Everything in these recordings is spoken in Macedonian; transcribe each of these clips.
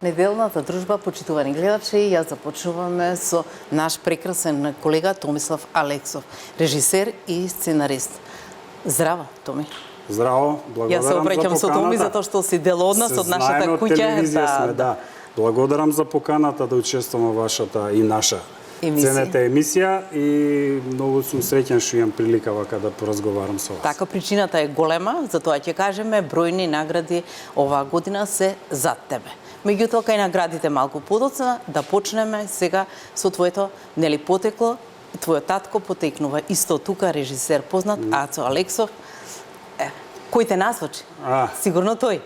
Неделната дружба, почитувани гледачи, ја започнуваме со наш прекрасен колега Томислав Алексов, режисер и сценарист. Здраво, Томи. Здраво, благодарам за поканата. Ја се обраќам со Томи затоа што си дел од нас, од нашата куќа. Да. Благодарам за поканата да учествувам во вашата и наша ценета емисија и многу сум среќен што имам прилика вака да поразговарам со вас. Така, причината е голема, затоа ќе кажеме бројни награди оваа година се зад тебе. Меѓутоа, кај наградите малку подоцна, да почнеме сега со твоето потекло. Твојот татко потекнува исто тука, режисер познат, Ацо Алексов. Кој те насочи? Сигурно тој.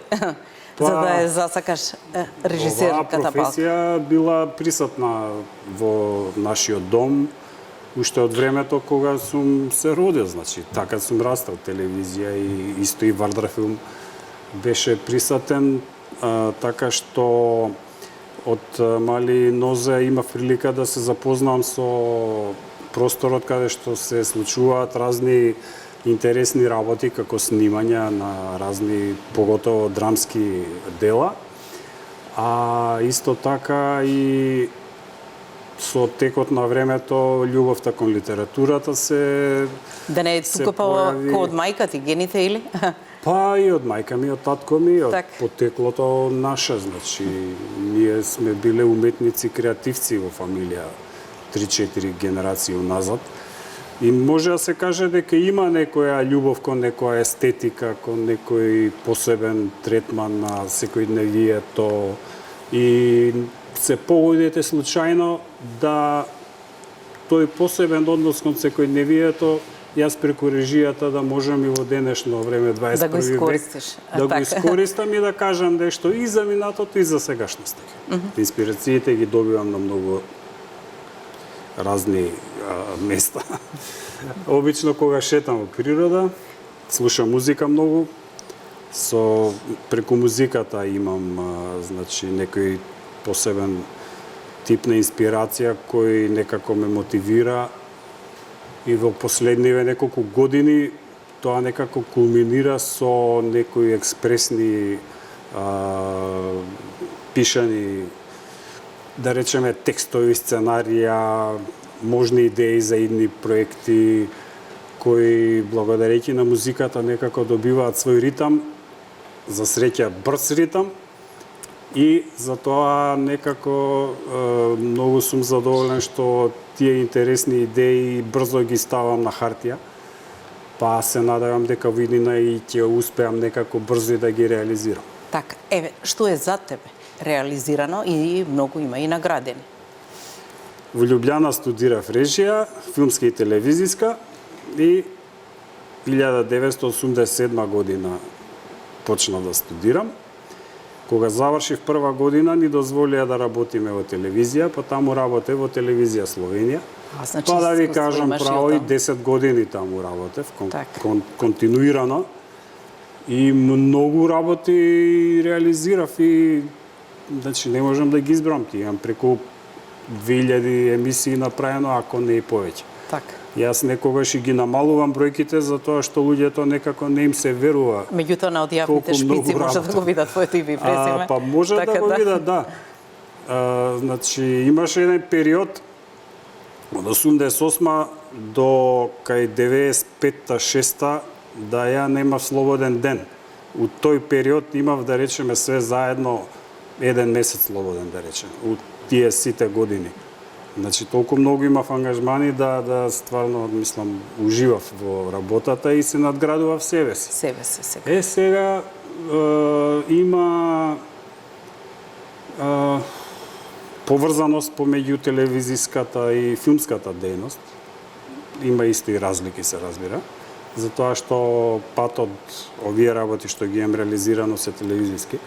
За да ја засакаш режисер катапалка. Оваа професија била присутна во нашиот дом уште од времето кога сум се родил, значи така сум растал. Телевизија и исто и Вардар-филм беше присутен, така што од мали нозе имав прилика да се запознам со просторот каде што се случуваат разни интересни работи, како снимања на разни, поготово драмски дела, а исто така и со текот на времето љубовта кон литературата се да не е тука па од мајка ти гените или? Па и од мајка ми, од татко ми, од потеклото наше, значи ние сме биле уметници, креативци во фамилија 3-4 генерации уназад. И може да се каже дека има некоја љубов кон некоја естетика, кон некој посебен третман на секојдневието и се погодите случајно да тој посебен однос кон секојдневието јас преку режијата да можам и во денешно време 21 век да го искористам и да кажам нешто и за минатото и за сегашноста. Инспирациите ги добивам на многу разни места. Обично кога шетам во природа, слушам музика многу. Преку музиката имам значи некој посебен тип на инспирација кој некако ме мотивира и во последниве неколку години тоа некако кулминира со некои експресни пишани, да речеме, текстови, сценарија, можни идеи за идни проекти кои благодарејќи на музиката некако добиваат свој ритам, за среќа брз ритам и затоа некако многу сум задоволен што тие интересни идеи брзо ги ставам на хартија, па се надевам дека во иднина и ќе успеам некако брзо да ги реализирам. Така, еве, што е за тебе реализирано и многу има и наградени? Во Љубљана студирав режија, филмска и телевизиска и 1987 година почнав да студирам. Кога завршив прва година, ни дозволија да работиме во телевизија, па таму работев во телевизија Словенија. Значи, па да ви кажам право и 10 години таму работев, континуирано. И многу работи реализирав и значи не можам да ги избрам, имам преку 2000 емисии направено, ако не и повеќе. Така. Јас некогаш и ги намалувам бројките затоа што луѓето некако не им се верува. Меѓутоа на одјавните шпици може да го видат твоето име и презиме. Па може така, да го видат, да. Значи имаше еден период од 88 до кај 95-6 да ја немав слободен ден. У тој период имав, да речеме, све заедно еден месец слободен, да речеме, у тие сите години. Значи, толку многу имав ангажмани да стварно, мислам, уживав во работата и се надградував себе си. Себе си, сега. Сега има поврзаност помеѓу телевизиската и филмската дејност. Има исти разлики, се разбира. Затоа што патот, овие работи што ги имам реализирано се телевизиски,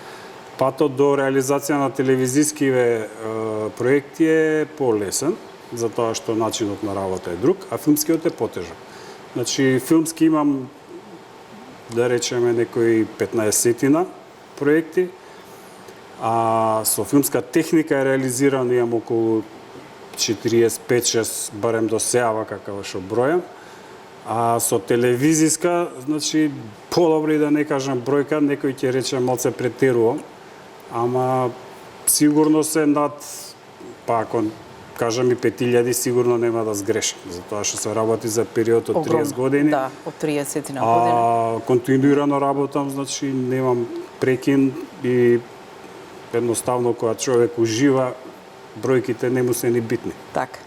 патот до реализација на телевизискиве проекти е полесен, затоа што начинот на работа е друг, а филмскиот е потежок. Значи, филмски имам, да речеме, некои 15-тина проекти, а со филмска техника е реализирано имам околу 45-6, барем до сега вака што бројам. А со телевизиска, значи, подобри да не кажам бројка, некој ќе рече малце претерувам, ама сигурно се над, па ако кажам и 5000, сигурно нема да сгрешам, затоа што се работи за период од 30 години. Да, од 30 на година. Континуирано работам, значи немам прекин и едноставно кога човек ужива, бројките не му се ни битни. Така.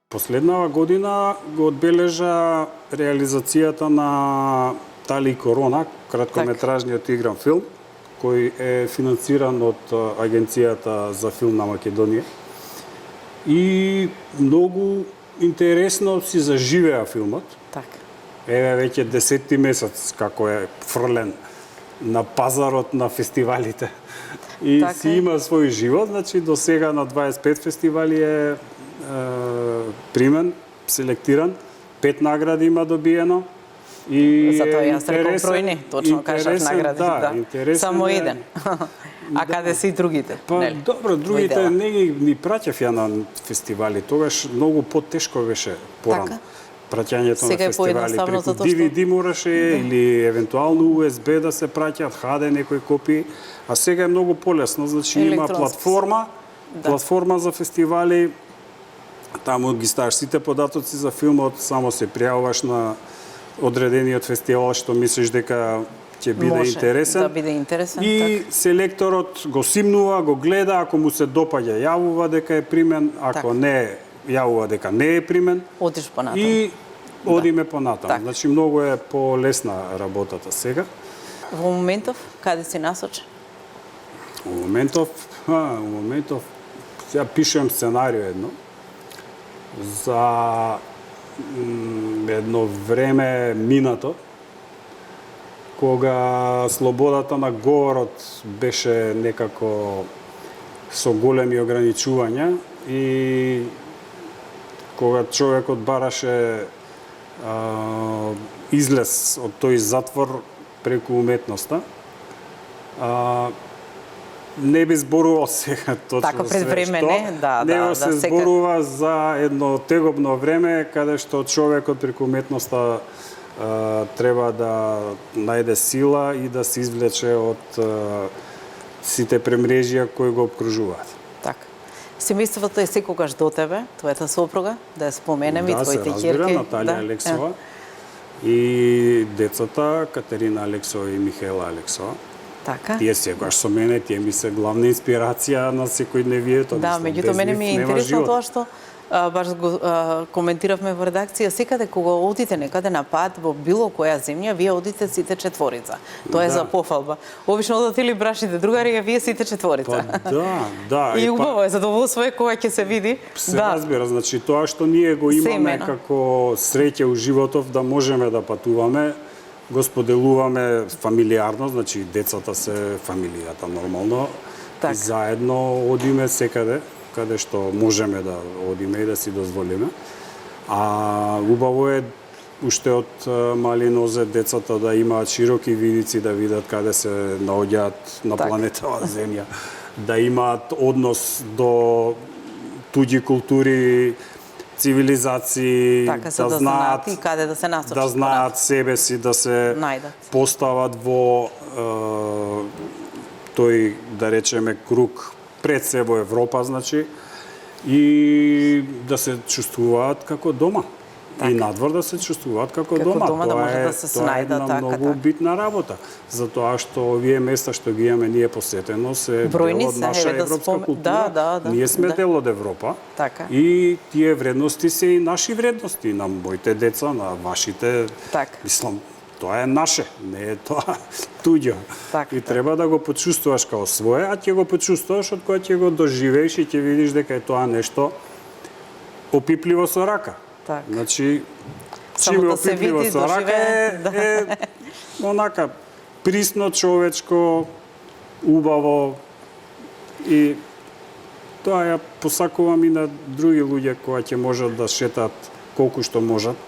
Последнава година го одбележа реализацијата на Тали Корона, краткометражниот игран филм, кој е финансиран од Агенцијата за филм на Македонија. И многу интересно си заживеа филмот. Така. Еве веќе 10-ти месец како е фрлен на пазарот на фестивалите. И така си има свој живот, значи до сега на 25 фестивали е примен, селектиран, 5 награди има добиено. И затоа јас реков бројни, точно кажав награди, да. Само еден. А каде се и другите? Па нели? добро, другите не ни праќав ја на фестивали, тогаш многу потешко беше порано. Така? Праќањето Сега на е фестивали поедноставно преку затоа што- DVD мораше или евентуално USB да се праќаат, HD некои копии, а сега е многу полесно, значи има Електронски. платформа, Да. платформа за фестивали, таму ги ставаш сите податоци за филмот, само се пријавуваш на одредениот фестивал што мислиш дека ќе биде Може интересен. да биде интересен, И селекторот го симнува, го гледа, ако му се допаѓа, јавува дека е примен, ако Така. не јавува дека не е примен. Одиш понатаму. И одиме понатаму. Така. Значи многу е полесна работата сега. Во моментов каде си насочен? Во моментов сега пишем сценарио едно за едно време минато, кога слободата на говорот беше некако со големи ограничувања и кога човекот бараше излез од тој затвор преку уметноста, не би зборувал сега точно Така, пред све време што, не, да, него да, се да, сега- зборува за едно тегобно време каде што човекот преку уметноста треба да најде сила и да се извлече од сите премрежија кои го обкружуваат. Така. Семејството е секогаш до тебе, твојата сопруга, да ја споменеме и твоите ќерки. Да, се разбира, Наталија Алексова и децата Катерина Алексова и Михаела Алексова. Така. Тие секогаш со мене, тие ми се главна инспирација на секојдневието. Да, меѓутоа мене ми е интересно тоа што баш го коментиравме во редакција, секаде кога одите некаде на пат во било која земја, вие одите сите четворица. Тоа е за пофалба. Обично одат или брашите другари, а вие сите четворица. Па да. И убаво е, задоволство е кога ќе се види. Се разбира, значи тоа што ние го имаме како среќа у животов да можеме да патуваме, го споделуваме фамилиарно, значи децата се фамилијата нормално. И заедно одиме секаде каде што можеме да одиме и да си дозволиме. А убаво е уште од мали нозе децата да имаат широки видици, да видат каде се наоѓаат на планетава Земја, да имаат однос до туѓи култури, цивилизации, да знаат и каде да се насочат. Да знаат себе си, да се постават во тој, да речеме, круг пред се во Европа, значи, и да се чувствуваат како дома. И надвор да се чувствуваат како дома. Тоа е една многу битна работа. Затоа што овие места што ги имаме ние посетено се дел од наша европска култура. Ние сме дел од Европа. И тие вредности се и наши вредности, на моите деца, на вашите. Мислам, тоа е наше, не е тоа туѓо. И треба да го почувствуваш како свое, а ќе го почувствуваш од кога ќе го доживееш и ќе видиш дека е тоа нешто опипливо со рака. Значи, чиме опипливо со рака е онака присно, човечко, убаво и тоа ја посакувам и на други луѓе кои ќе можат да шетат колку што можат,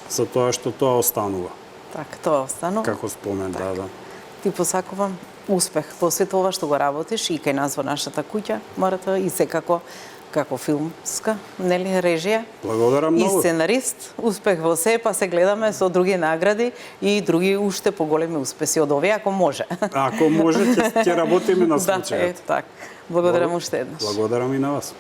за тоа што тоа останува. Така, тоа останува. Како спомен, да. Ти посакувам успех во сето ова што го работиш и кај нас во нашата куќа, мората и секако како филмска, нели, режија. Благодарам многу. И сценарист, успех во се, па се гледаме со други награди и други уште поголеми успеси од овие, ако може. Ако може, ќе работиме на случајот. Да, така. Благодарам уште еднаш. Благодарам и на вас.